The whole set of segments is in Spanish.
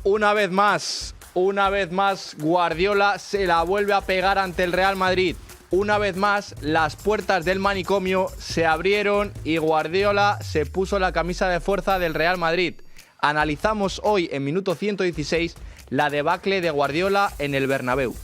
Una vez más, Guardiola se la vuelve a pegar ante el Real Madrid. Una vez más, las puertas del manicomio se abrieron y Guardiola se puso la camisa de fuerza del Real Madrid. Analizamos hoy, en minuto 116, la debacle de Guardiola en el Bernabéu.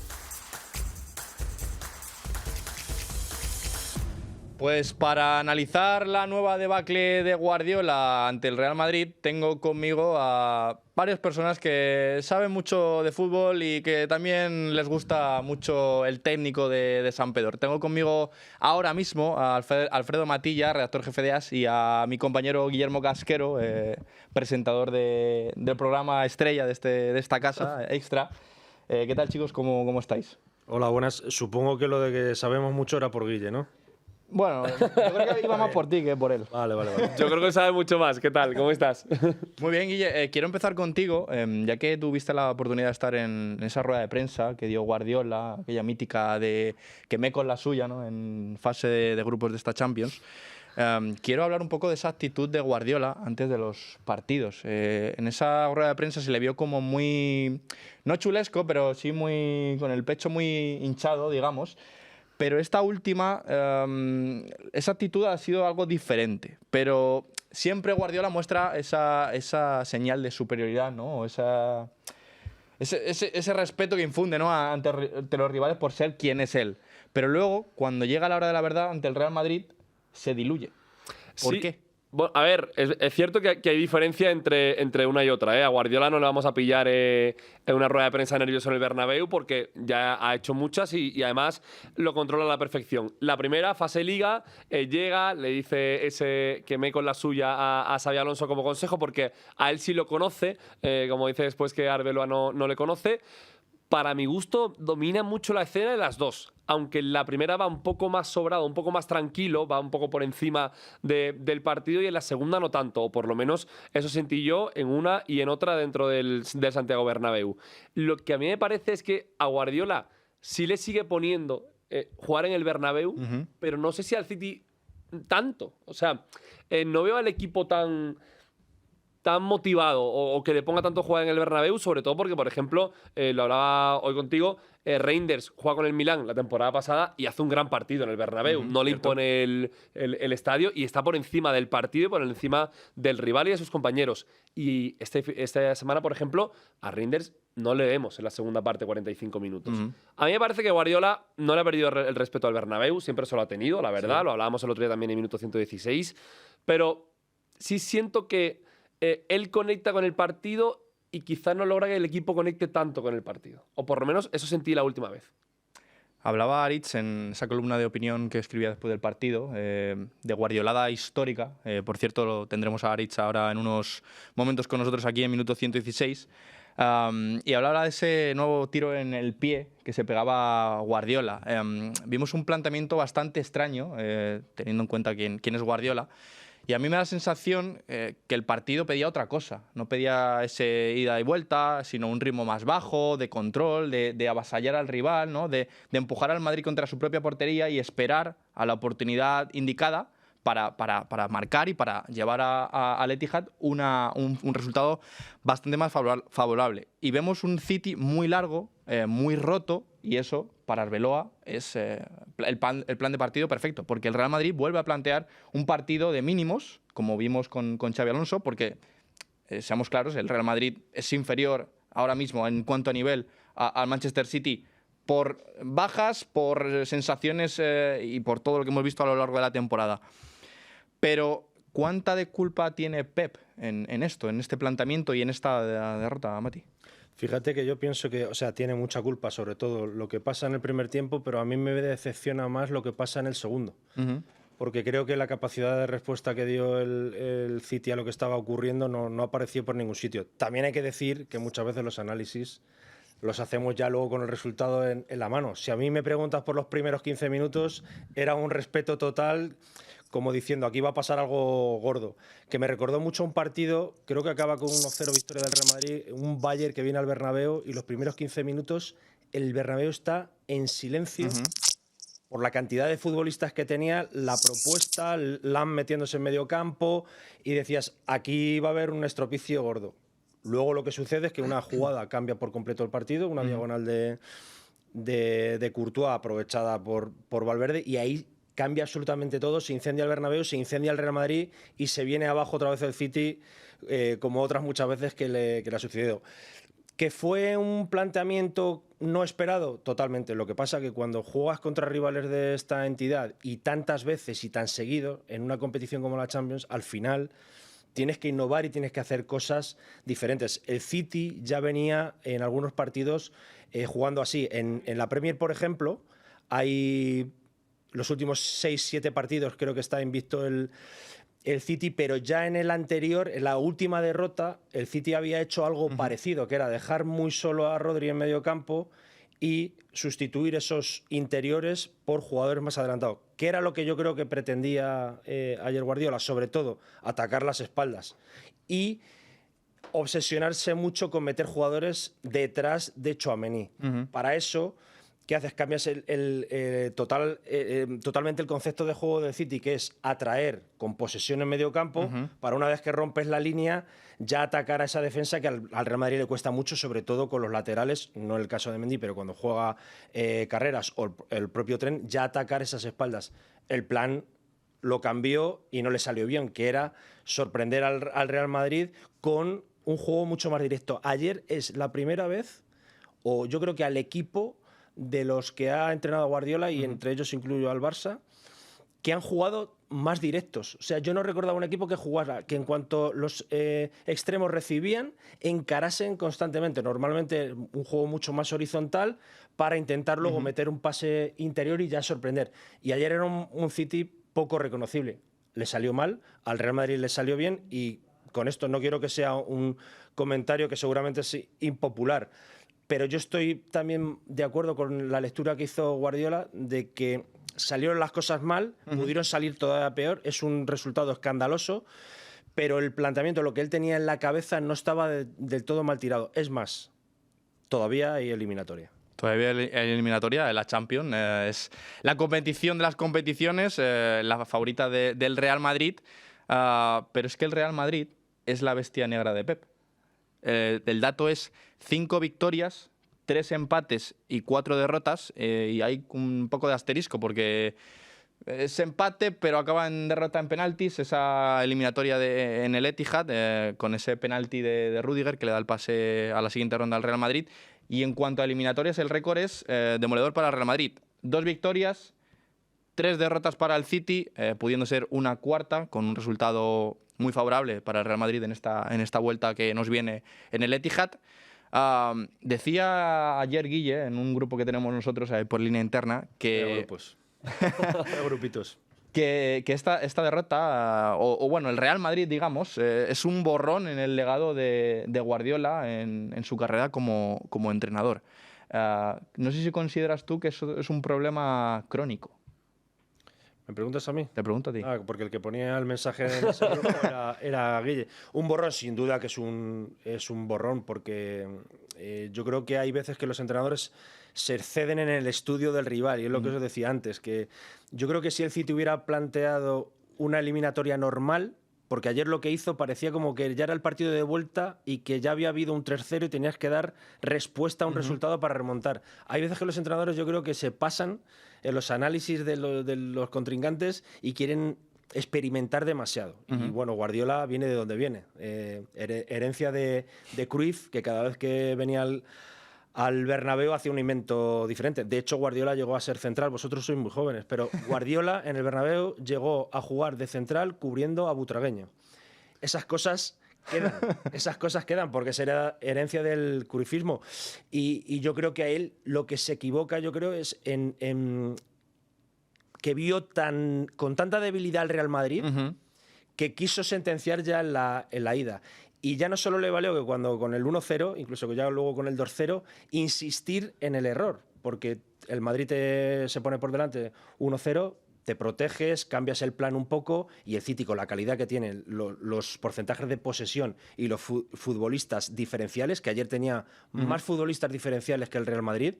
Pues para analizar la nueva debacle de Guardiola ante el Real Madrid, tengo conmigo a varias personas que saben mucho de fútbol y que también les gusta mucho el técnico de San Pedro. Tengo conmigo ahora mismo a Alfredo Matilla, redactor jefe de AS, y a mi compañero Guillermo Casquero, presentador del programa estrella de esta casa, Extra. ¿Qué tal, chicos? ¿Cómo estáis? Hola, buenas. Supongo que lo de que sabemos mucho era por Guille, ¿no? Bueno, yo creo que iba más por ti que por él. Vale. Yo creo que sabe mucho más. ¿Qué tal? ¿Cómo estás? Muy bien, Guille. Quiero empezar contigo, ya que tuviste la oportunidad de estar en esa rueda de prensa que dio Guardiola, aquella mítica de que me con la suya, ¿no?, en fase de grupos de esta Champions. Quiero hablar un poco de esa actitud de Guardiola antes de los partidos. En esa rueda de prensa se le vio como muy, no chulesco, pero sí muy con el pecho muy hinchado, digamos. Pero esta última, esa actitud ha sido algo diferente. Pero siempre Guardiola muestra esa señal de superioridad, ¿no? Ese respeto que infunde, ¿no?, ante los rivales por ser quien es él. Pero luego, cuando llega la hora de la verdad ante el Real Madrid, se diluye. ¿Por qué? Bueno, a ver, es cierto que hay diferencia entre una y otra, ¿eh? A Guardiola no le vamos a pillar en una rueda de prensa nervioso en el Bernabéu porque ya ha hecho muchas y además lo controla a la perfección. La primera, fase Liga, llega, le dice ese que me con la suya a Xabi Alonso como consejo porque a él sí lo conoce, como dice después que Arbeloa no le conoce. Para mi gusto, domina mucho la escena de las dos. Aunque en la primera va un poco más sobrado, un poco más tranquilo, va un poco por encima del partido, y en la segunda no tanto. O por lo menos eso sentí yo en una y en otra dentro del Santiago Bernabéu. Lo que a mí me parece es que a Guardiola sí le sigue poniendo jugar en el Bernabéu, pero no sé si al City tanto. O sea, no veo al equipo tan motivado o que le ponga tanto jugar en el Bernabéu, sobre todo porque, por ejemplo, lo hablaba hoy contigo, Reinders juega con el Milán la temporada pasada y hace un gran partido en el Bernabéu. No le impone el estadio y está por encima del partido y por encima del rival y de sus compañeros. Y esta semana, por ejemplo, a Reinders no le vemos en la segunda parte 45 minutos. A mí me parece que Guardiola no le ha perdido el respeto al Bernabéu, siempre se lo ha tenido, la verdad. Sí. Lo hablábamos el otro día también en minuto 116. Pero sí siento que él conecta con el partido y quizás no logra que el equipo conecte tanto con el partido. O por lo menos eso sentí la última vez. Hablaba Aritz en esa columna de opinión que escribía después del partido, de guardiolada histórica. Por cierto, lo tendremos a Aritz ahora en unos momentos con nosotros aquí en minuto 116. Y hablaba de ese nuevo tiro en el pie que se pegaba Guardiola. Vimos un planteamiento bastante extraño, teniendo en cuenta quién es Guardiola. Y a mí me da la sensación que el partido pedía otra cosa. No pedía ese ida y vuelta, sino un ritmo más bajo, de control, de avasallar al rival, ¿no?, de empujar al Madrid contra su propia portería y esperar a la oportunidad indicada para marcar y para llevar al Etihad un resultado bastante más favorable. Y vemos un City muy largo, muy roto, y eso, para Arbeloa, es el plan de partido perfecto, porque el Real Madrid vuelve a plantear un partido de mínimos, como vimos con Xabi Alonso, porque, seamos claros, el Real Madrid es inferior ahora mismo en cuanto a nivel al Manchester City por bajas, por sensaciones y por todo lo que hemos visto a lo largo de la temporada. Pero ¿cuánta de culpa tiene Pep en esto, en este planteamiento y en esta derrota, Mati? Fíjate que yo pienso que, tiene mucha culpa sobre todo lo que pasa en el primer tiempo, pero a mí me decepciona más lo que pasa en el segundo. Porque creo que la capacidad de respuesta que dio el City a lo que estaba ocurriendo no apareció por ningún sitio. También hay que decir que muchas veces los análisis los hacemos ya luego con el resultado en la mano. Si a mí me preguntas por los primeros 15 minutos, era un respeto total, como diciendo, aquí va a pasar algo gordo. Que me recordó mucho un partido, creo que acaba con 1-0 victoria del Real Madrid, un Bayern que viene al Bernabéu y los primeros 15 minutos el Bernabéu está en silencio por la cantidad de futbolistas que tenía, la propuesta, Lam metiéndose en medio campo, y decías, aquí va a haber un estropicio gordo. Luego lo que sucede es que una jugada cambia por completo el partido, una diagonal de Courtois aprovechada por Valverde, y ahí cambia absolutamente todo, se incendia el Bernabéu, se incendia el Real Madrid y se viene abajo otra vez el City, como otras muchas veces que le ha sucedido. ¿Que fue un planteamiento no esperado? Totalmente. Lo que pasa es que cuando juegas contra rivales de esta entidad y tantas veces y tan seguido en una competición como la Champions, al final tienes que innovar y tienes que hacer cosas diferentes. El City ya venía en algunos partidos jugando así. En la Premier, por ejemplo, hay los últimos 6-7 partidos, creo que está invicto el City, pero ya en el anterior, en la última derrota, el City había hecho algo parecido, que era dejar muy solo a Rodri en medio campo y sustituir esos interiores por jugadores más adelantados, que era lo que yo creo que pretendía ayer Guardiola, sobre todo atacar las espaldas y obsesionarse mucho con meter jugadores detrás de Tchouaméni. Para eso, ¿qué haces? Cambias totalmente el concepto de juego del City, que es atraer con posesión en medio campo, para una vez que rompes la línea, ya atacar a esa defensa que al Real Madrid le cuesta mucho, sobre todo con los laterales, no el caso de Mendy, pero cuando juega Carreras o el propio Trent, ya atacar esas espaldas. El plan lo cambió y no le salió bien, que era sorprender al Real Madrid con un juego mucho más directo. Ayer es la primera vez, o yo creo que al equipo de los que ha entrenado Guardiola, y entre ellos incluyo al Barça, que han jugado más directos. O sea, yo no recordaba un equipo que jugara, que en cuanto los extremos recibían, encarasen constantemente. Normalmente un juego mucho más horizontal para intentar luego meter un pase interior y ya sorprender. Y ayer era un City poco reconocible. Le salió mal, al Real Madrid le salió bien, y con esto no quiero que sea un comentario que seguramente es impopular, pero yo estoy también de acuerdo con la lectura que hizo Guardiola de que salieron las cosas mal, pudieron salir todavía peor, es un resultado escandaloso, pero el planteamiento, lo que él tenía en la cabeza, no estaba del todo mal tirado. Es más, todavía hay eliminatoria. Todavía hay eliminatoria, la Champions, es la competición de las competiciones, la favorita del Real Madrid, pero es que el Real Madrid es la bestia negra de Pep. El dato es 5 victorias, 3 empates y 4 derrotas, y hay un poco de asterisco porque es empate, pero acaba en derrota en penaltis, esa eliminatoria en el Etihad, con ese penalti de Rüdiger que le da el pase a la siguiente ronda al Real Madrid. Y en cuanto a eliminatorias, el récord es demoledor para el Real Madrid. 2 victorias, 3 derrotas para el City, pudiendo ser una cuarta, con un resultado muy favorable para el Real Madrid en esta vuelta que nos viene en el Etihad. Decía ayer Guille, en un grupo que tenemos nosotros por línea interna, que... Grupitos. Que esta derrota, o bueno, el Real Madrid, digamos, es un borrón en el legado de Guardiola en su carrera como entrenador. No sé si consideras tú que eso es un problema crónico. ¿Me preguntas a mí? Te pregunto a ti. Porque el que ponía el mensaje en ese grupo era Guille. Un borrón, sin duda que es un borrón, porque yo creo que hay veces que los entrenadores se exceden en el estudio del rival, y es lo que os decía antes, que yo creo que si el City hubiera planteado una eliminatoria normal, porque ayer lo que hizo parecía como que ya era el partido de vuelta y que ya había habido un 3-0 y tenías que dar respuesta a un resultado para remontar. Hay veces que los entrenadores yo creo que se pasan en los análisis de los contrincantes y quieren experimentar demasiado. Y bueno, Guardiola viene de donde viene. Herencia de Cruyff, que cada vez que venía al Bernabéu hacía un invento diferente. De hecho, Guardiola llegó a ser central. Vosotros sois muy jóvenes, pero Guardiola en el Bernabéu llegó a jugar de central cubriendo a Butragueño. Esas cosas quedan porque será herencia del cruyffismo. Y yo creo que a él lo que se equivoca, yo creo, es en que vio con tanta debilidad al Real Madrid que quiso sentenciar ya en la ida. Y ya no solo le valió que cuando con el 1-0, incluso que ya luego con el 2-0, insistir en el error, porque el Madrid se pone por delante 1-0, te proteges, cambias el plan un poco, y el City, con la calidad que tiene, los porcentajes de posesión y los futbolistas diferenciales, que ayer tenía más futbolistas diferenciales que el Real Madrid,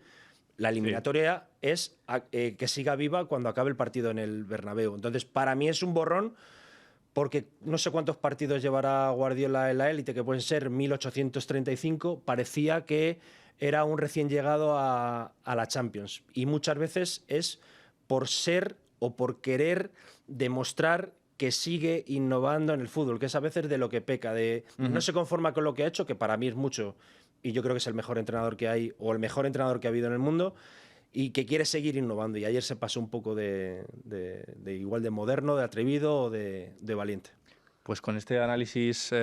la eliminatoria es que siga viva cuando acabe el partido en el Bernabéu. Entonces, para mí es un borrón porque no sé cuántos partidos llevará Guardiola en la élite, que pueden ser 1835, parecía que era un recién llegado a la Champions. Y muchas veces es por ser o por querer demostrar que sigue innovando en el fútbol, que es a veces de lo que peca, no se conforma con lo que ha hecho, que para mí es mucho, y yo creo que es el mejor entrenador que hay, o el mejor entrenador que ha habido en el mundo, y que quiere seguir innovando. Y ayer se pasó un poco de igual de moderno, de atrevido o de valiente. Pues con este análisis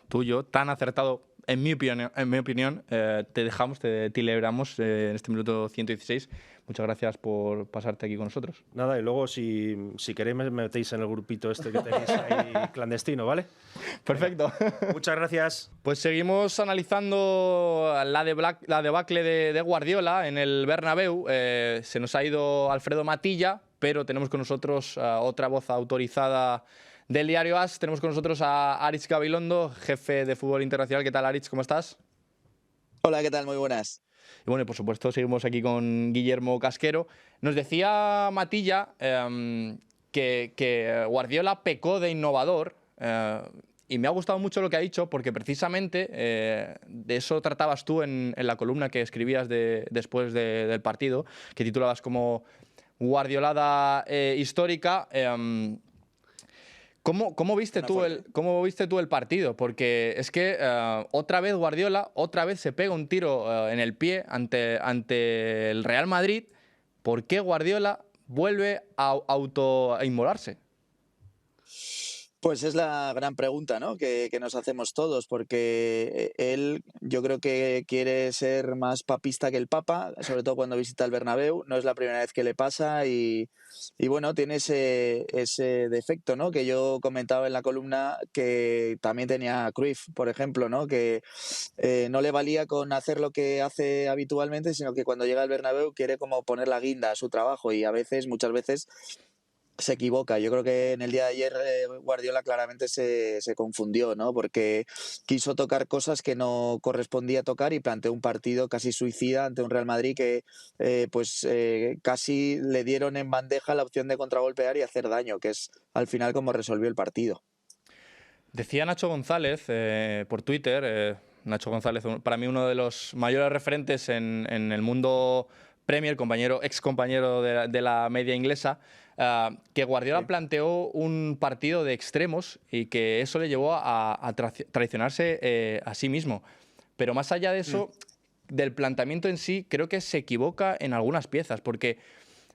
tuyo, tan acertado, en mi opinión, te dejamos, te liberamos en este minuto 116. Muchas gracias por pasarte aquí con nosotros. Nada, y luego si queréis me metéis en el grupito este que tenéis ahí clandestino, ¿vale? Perfecto. Muchas gracias. Pues seguimos analizando la debacle de Guardiola en el Bernabéu. Se nos ha ido Alfredo Matilla, pero tenemos con nosotros otra voz autorizada del diario AS. Tenemos con nosotros a Aritz Gabilondo, jefe de fútbol internacional. ¿Qué tal, Aritz? ¿Cómo estás? Hola, ¿qué tal? Muy buenas. Y bueno, por supuesto, seguimos aquí con Guillermo Casquero. Nos decía Matilla que Guardiola pecó de innovador y me ha gustado mucho lo que ha dicho porque precisamente de eso tratabas tú en la columna que escribías después del partido, que titulabas como Guardiolada histórica. ¿Cómo viste tú el partido? Porque es que otra vez Guardiola, otra vez se pega un tiro en el pie ante el Real Madrid. ¿Por qué Guardiola vuelve a inmolarse? Pues es la gran pregunta, ¿no? que nos hacemos todos, porque él yo creo que quiere ser más papista que el Papa, sobre todo cuando visita el Bernabéu. No es la primera vez que le pasa y bueno, tiene ese defecto, ¿no? Que yo comentaba en la columna que también tenía Cruyff, por ejemplo, ¿no? Que no le valía con hacer lo que hace habitualmente, sino que cuando llega al Bernabéu quiere como poner la guinda a su trabajo y muchas veces se equivoca. Yo creo que en el día de ayer Guardiola claramente se confundió, ¿no? Porque quiso tocar cosas que no correspondía tocar y planteó un partido casi suicida ante un Real Madrid que casi le dieron en bandeja la opción de contragolpear y hacer daño, que es al final como resolvió el partido. Decía Nacho González por Twitter, Nacho González, para mí uno de los mayores referentes en el mundo Premier, ex compañero de la media inglesa, que Guardiola planteó un partido de extremos y que eso le llevó a traicionarse a sí mismo. Pero más allá de eso, del planteamiento en sí, creo que se equivoca en algunas piezas, porque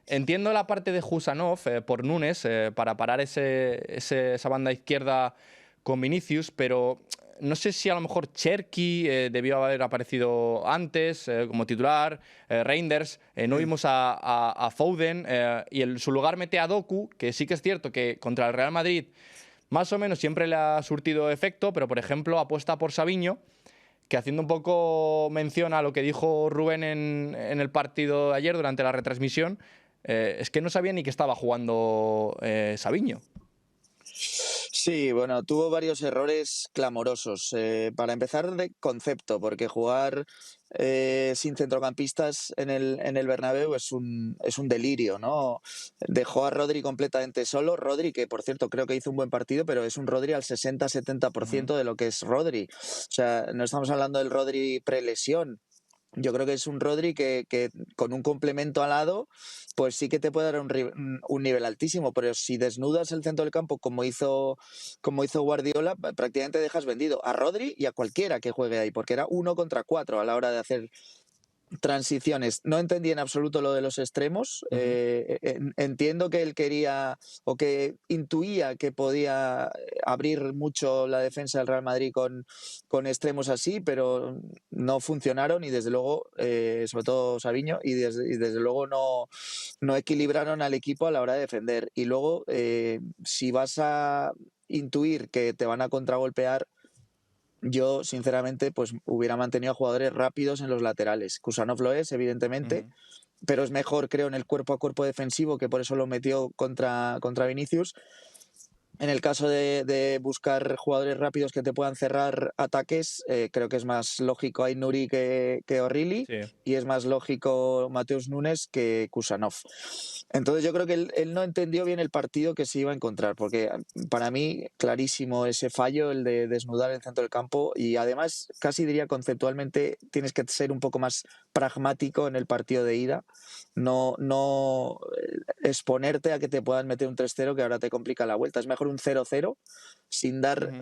entiendo la parte de Husanov por Núñez para parar esa banda izquierda con Vinicius, pero no sé si a lo mejor Cherki debió haber aparecido antes como titular, Reinders, no vimos a Foden y en su lugar mete a Doku, que sí que es cierto que contra el Real Madrid más o menos siempre le ha surtido efecto, pero por ejemplo apuesta por Savinho, que haciendo un poco mención a lo que dijo Rubén en el partido de ayer durante la retransmisión, es que no sabía ni que estaba jugando Savinho. Sí, bueno, tuvo varios errores clamorosos. Para empezar, de concepto, porque jugar sin centrocampistas en el Bernabéu es un delirio, ¿no? Dejó a Rodri completamente solo. Rodri, que por cierto creo que hizo un buen partido, pero es un Rodri al 60-70% de lo que es Rodri. O sea, no estamos hablando del Rodri prelesión. Yo creo que es un Rodri que con un complemento al lado, pues sí que te puede dar un nivel altísimo, pero si desnudas el centro del campo como hizo Guardiola, prácticamente dejas vendido a Rodri y a cualquiera que juegue ahí, porque era 1 contra 4 a la hora de hacer transiciones. No entendí en absoluto lo de los extremos. Entiendo que él quería o que intuía que podía abrir mucho la defensa del Real Madrid con extremos así, pero no funcionaron y desde luego, sobre todo Savinho, y desde luego no equilibraron al equipo a la hora de defender. Y luego, si vas a intuir que te van a contragolpear, yo, sinceramente, pues hubiera mantenido a jugadores rápidos en los laterales. Kusanov lo es, evidentemente, pero es mejor, creo, en el cuerpo a cuerpo defensivo, que por eso lo metió contra Vinicius. En el caso de buscar jugadores rápidos que te puedan cerrar ataques, creo que es más lógico Aït-Nouri que O'Reilly, Sí. y es más lógico Mateus Nunes que Kusanov. Entonces yo creo que él no entendió bien el partido que se iba a encontrar, porque para mí clarísimo ese fallo, el de desnudar el centro del campo, y además casi diría conceptualmente tienes que ser un poco más pragmático en el partido de ida, no exponerte a que te puedan meter un 3-0 que ahora te complica la vuelta. Es mejor un 0-0 sin dar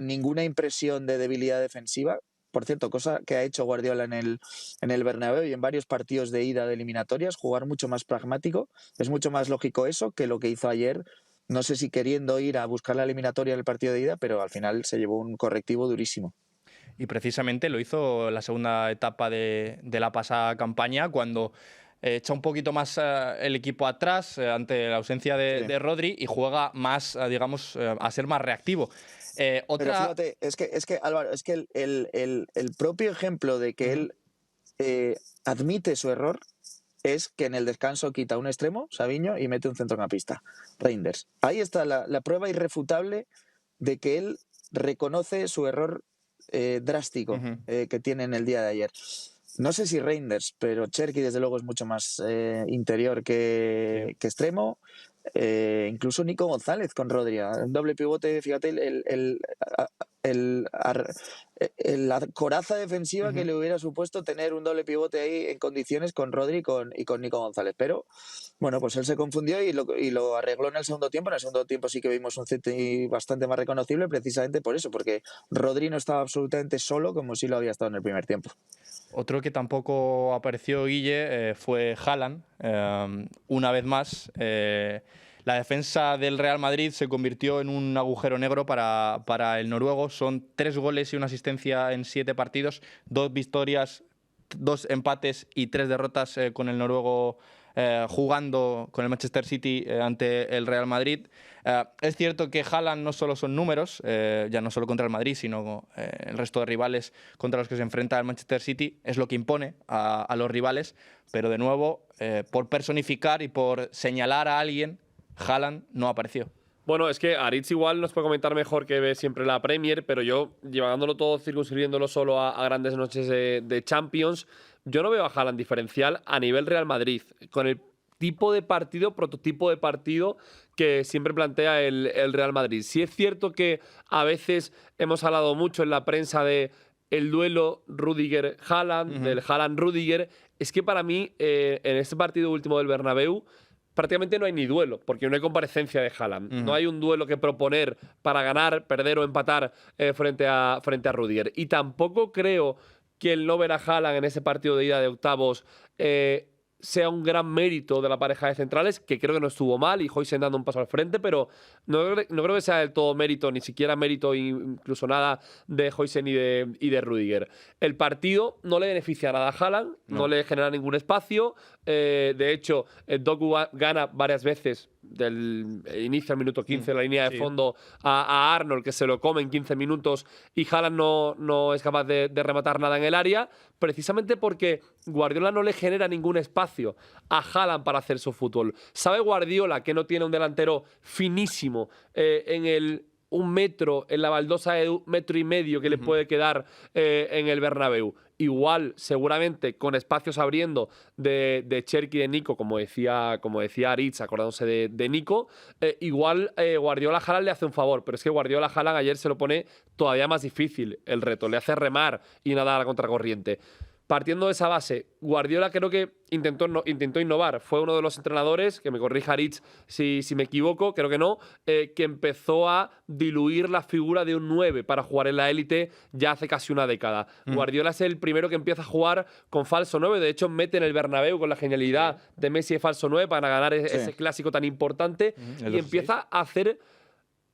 ninguna impresión de debilidad defensiva. Por cierto, cosa que ha hecho Guardiola en el Bernabéu y en varios partidos de ida de eliminatorias, jugar mucho más pragmático. Es mucho más lógico eso que lo que hizo ayer. No sé si queriendo ir a buscar la eliminatoria en el partido de ida, pero al final se llevó un correctivo durísimo. Y precisamente lo hizo en la segunda etapa de la pasada campaña, cuando echa un poquito más el equipo atrás ante la ausencia de Rodri y juega más, digamos, a ser más reactivo. Pero fíjate, es que Álvaro, es que el propio ejemplo de que él admite su error es que en el descanso quita un extremo, Savinho, y mete un centrocampista, Reinders. Ahí está la prueba irrefutable de que él reconoce su error drástico que tiene en el día de ayer. No sé si Reinders, pero Cherki desde luego es mucho más interior que extremo. Incluso Nico González con Rodri, un doble pivote, fíjate la coraza defensiva que le hubiera supuesto tener un doble pivote ahí en condiciones con Rodri y con Nico González. Pero bueno, pues él se confundió y lo arregló en el segundo tiempo. En el segundo tiempo sí que vimos un City bastante más reconocible, precisamente por eso, porque Rodri no estaba absolutamente solo como sí lo había estado en el primer tiempo. Otro que tampoco apareció, Guille, fue Haaland. Una vez más, la defensa del Real Madrid se convirtió en un agujero negro para el noruego. Son 3 goles y 1 asistencia en 7 partidos, 2 victorias, 2 empates y 3 derrotas con el noruego jugando con el Manchester City ante el Real Madrid. Es cierto que Haaland no solo son números, ya no solo contra el Madrid, sino el resto de rivales contra los que se enfrenta el Manchester City, es lo que impone a los rivales, pero de nuevo, por personificar y por señalar a alguien, Haaland no apareció. Bueno, es que Aritz igual nos puede comentar mejor, que ve siempre la Premier, pero yo, llevándolo todo, circunscribiéndolo solo a grandes noches de Champions, yo no veo a Haaland diferencial a nivel Real Madrid, con el tipo de partido, prototipo de partido que siempre plantea el Real Madrid. Sí es cierto que a veces hemos hablado mucho en la prensa de el duelo Rudiger-Haaland, del Haaland-Rudiger. Es que para mí, en este partido último del Bernabéu, prácticamente no hay ni duelo, porque no hay comparecencia de Haaland. No hay un duelo que proponer para ganar, perder o empatar frente a Rudiger. Y tampoco creo que el no ver a Haaland en ese partido de ida de octavos sea un gran mérito de la pareja de centrales, que creo que no estuvo mal y Højsens dando un paso al frente, pero no creo que sea del todo mérito, ni siquiera mérito incluso nada de Højsens y de Rudiger. El partido no le beneficia nada a Haaland, no le genera ningún espacio. De hecho, Doku gana varias veces del inicio al minuto 15 la línea de fondo a Arnold, que se lo come en 15 minutos, y Haaland no es capaz de rematar nada en el área, precisamente porque Guardiola no le genera ningún espacio a Haaland para hacer su fútbol. Sabe Guardiola que no tiene un delantero finísimo en el 1 metro, en la baldosa de 1,5 metros que le puede quedar en el Bernabéu. Igual, seguramente, con espacios abriendo de Cherki y de Nico, como decía Aritz, acordándose de Nico, igual Guardiola a Haaland le hace un favor, pero es que Guardiola a Haaland ayer se lo pone todavía más difícil el reto, le hace remar y nadar a contracorriente. Partiendo de esa base, Guardiola creo que intentó innovar. Fue uno de los entrenadores, que me corrija Aritz si me equivoco, creo que no, que empezó a diluir la figura de un 9 para jugar en la élite ya hace casi una década. Guardiola es el primero que empieza a jugar con falso 9. De hecho, mete en el Bernabéu con la genialidad de Messi de falso 9 para ganar ese clásico tan importante y empieza a hacer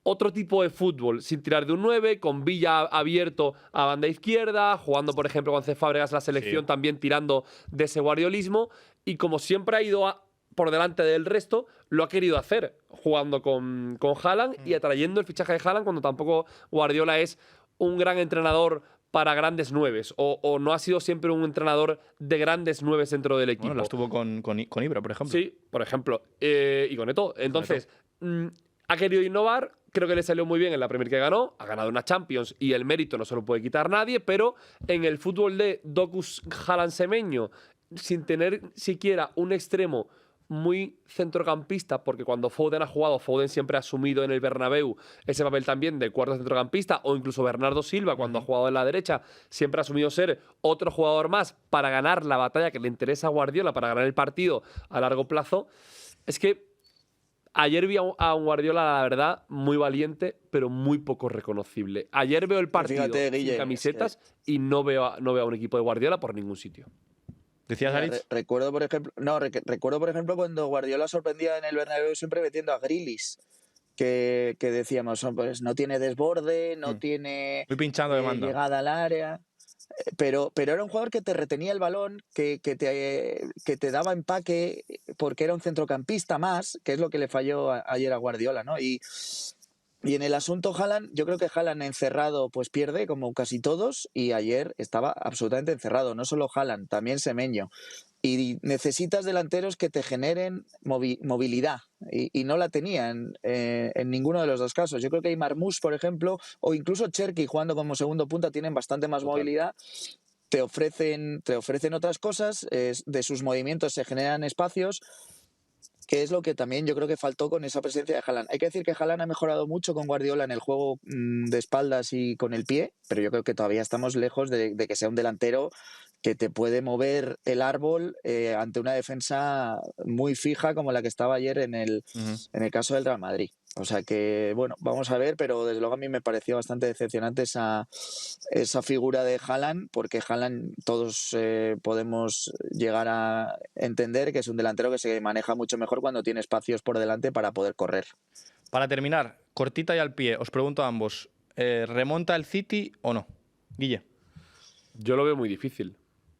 otro tipo de fútbol, sin tirar de un 9, con Villa abierto a banda izquierda, jugando, por ejemplo, con C. Fábregas la selección, también tirando de ese guardiolismo, y como siempre ha ido por delante del resto, lo ha querido hacer, jugando con Haaland y atrayendo el fichaje de Haaland, cuando tampoco Guardiola es un gran entrenador para grandes nueves, o no ha sido siempre un entrenador de grandes nueves dentro del equipo. Bueno, lo estuvo con Ibra, por ejemplo. Sí, por ejemplo, y con Eto'o. Entonces, Ha querido innovar, creo que le salió muy bien en la Premier que ganó, ha ganado una Champions y el mérito no se lo puede quitar nadie, pero en el fútbol de Docus Haaland Semenyo, sin tener siquiera un extremo muy centrocampista, porque cuando Foden ha jugado, Foden siempre ha asumido en el Bernabéu ese papel también de cuarto centrocampista, o incluso Bernardo Silva cuando ha jugado en la derecha, siempre ha asumido ser otro jugador más para ganar la batalla que le interesa a Guardiola, para ganar el partido a largo plazo. Es que ayer vi a un Guardiola, la verdad, muy valiente, pero muy poco reconocible. Ayer veo el partido Fíjate, Guille, sin camisetas y no veo a un equipo de Guardiola por ningún sitio. ¿Decías, Aritz? Recuerdo, por ejemplo, cuando Guardiola sorprendía en el Bernabéu siempre metiendo a Grealish, que decíamos, pues no tiene desborde, no tiene Muy pinchado de mando. llegada al área, pero era un jugador que te retenía el balón, que te daba empaque, porque era un centrocampista más, que es lo que le falló ayer a Guardiola, ¿no? Y en el asunto Haaland, yo creo que Haaland encerrado pues pierde, como casi todos, y ayer estaba absolutamente encerrado, no solo Haaland, también Semenyo. Y necesitas delanteros que te generen movilidad, y no la tenían en ninguno de los dos casos. Yo creo que Marmoush, por ejemplo, o incluso Cherki jugando como segundo punta, tienen bastante más movilidad. Te ofrecen otras cosas, de sus movimientos se generan espacios, que es lo que también yo creo que faltó con esa presencia de Haaland. Hay que decir que Haaland ha mejorado mucho con Guardiola en el juego de espaldas y con el pie, pero yo creo que todavía estamos lejos de que sea un delantero que te puede mover el árbol ante una defensa muy fija como la que estaba ayer en el caso del Real Madrid. O sea que, bueno, vamos a ver, pero desde luego a mí me pareció bastante decepcionante esa figura de Haaland, porque Haaland todos podemos llegar a entender que es un delantero que se maneja mucho mejor cuando tiene espacios por delante para poder correr. Para terminar, cortita y al pie, os pregunto a ambos, ¿remonta el City o no? Guille. Yo lo veo muy difícil.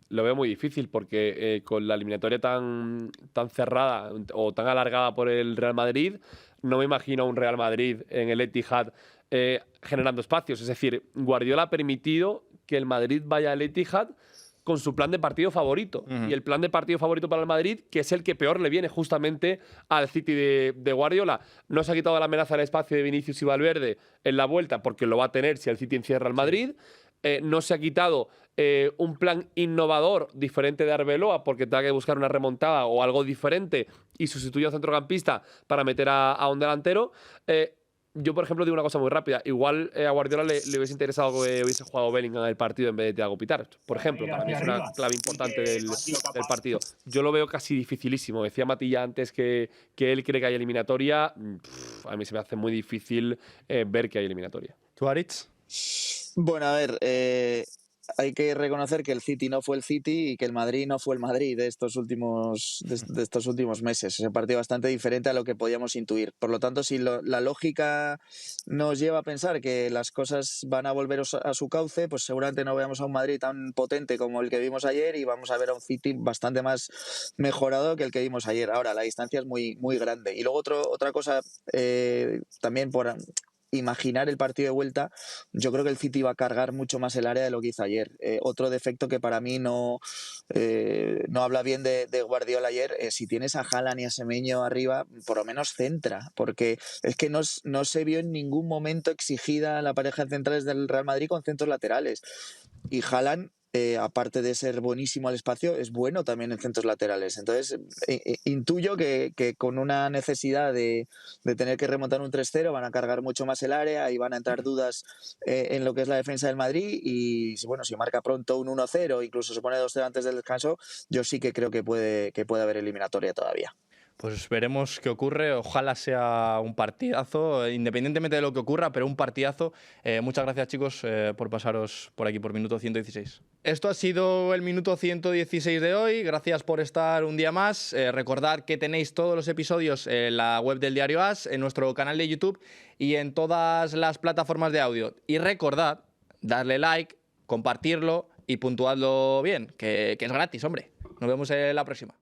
Lo veo muy difícil porque con la eliminatoria tan cerrada o tan alargada por el Real Madrid, no me imagino a un Real Madrid en el Etihad generando espacios. Es decir, Guardiola ha permitido que el Madrid vaya al Etihad con su plan de partido favorito. Y el plan de partido favorito para el Madrid, que es el que peor le viene justamente al City de Guardiola. No se ha quitado la amenaza del espacio de Vinicius y Valverde en la vuelta, porque lo va a tener si el City encierra al Madrid. No se ha quitado un plan innovador diferente de Arbeloa porque tenga que buscar una remontada o algo diferente y sustituye a un centrocampista para meter a un delantero. Yo, por ejemplo, digo una cosa muy rápida. Igual a Guardiola le hubiese interesado que hubiese jugado Bellingham en el partido en vez de Thiago Pitart. Por ejemplo, para mí es una clave importante del partido. Yo lo veo casi dificilísimo. Decía Matilla antes que él cree que hay eliminatoria. A mí se me hace muy difícil ver que hay eliminatoria. ¿Tú, Aritz? Bueno, a ver, hay que reconocer que el City no fue el City y que el Madrid no fue el Madrid de estos últimos meses. Es un partido bastante diferente a lo que podíamos intuir. Por lo tanto, si la lógica nos lleva a pensar que las cosas van a volver a su cauce, pues seguramente no veamos a un Madrid tan potente como el que vimos ayer y vamos a ver a un City bastante más mejorado que el que vimos ayer. Ahora, la distancia es muy, muy grande. Y luego otra cosa, también por imaginar el partido de vuelta, yo creo que el City va a cargar mucho más el área de lo que hizo ayer. Otro defecto que para mí no habla bien de Guardiola ayer, si tienes a Haaland y a Semenyo arriba, por lo menos centra, porque es que no se vio en ningún momento exigida la pareja de centrales del Real Madrid con centros laterales. Y Haaland, aparte de ser buenísimo al espacio, es bueno también en centros laterales. Entonces, intuyo que con una necesidad de tener que remontar un 3-0 van a cargar mucho más el área y van a entrar dudas en lo que es la defensa del Madrid. Y bueno, si marca pronto un 1-0, incluso se pone 2-0 antes del descanso, yo sí que creo que puede haber eliminatoria todavía. Pues veremos qué ocurre. Ojalá sea un partidazo, independientemente de lo que ocurra, pero un partidazo. Muchas gracias, chicos, por pasaros por aquí por Minuto 116. Esto ha sido el Minuto 116 de hoy. Gracias por estar un día más. Recordad que tenéis todos los episodios en la web del Diario AS, en nuestro canal de YouTube y en todas las plataformas de audio. Y recordad darle like, compartirlo y puntuadlo bien, que es gratis, hombre. Nos vemos en la próxima.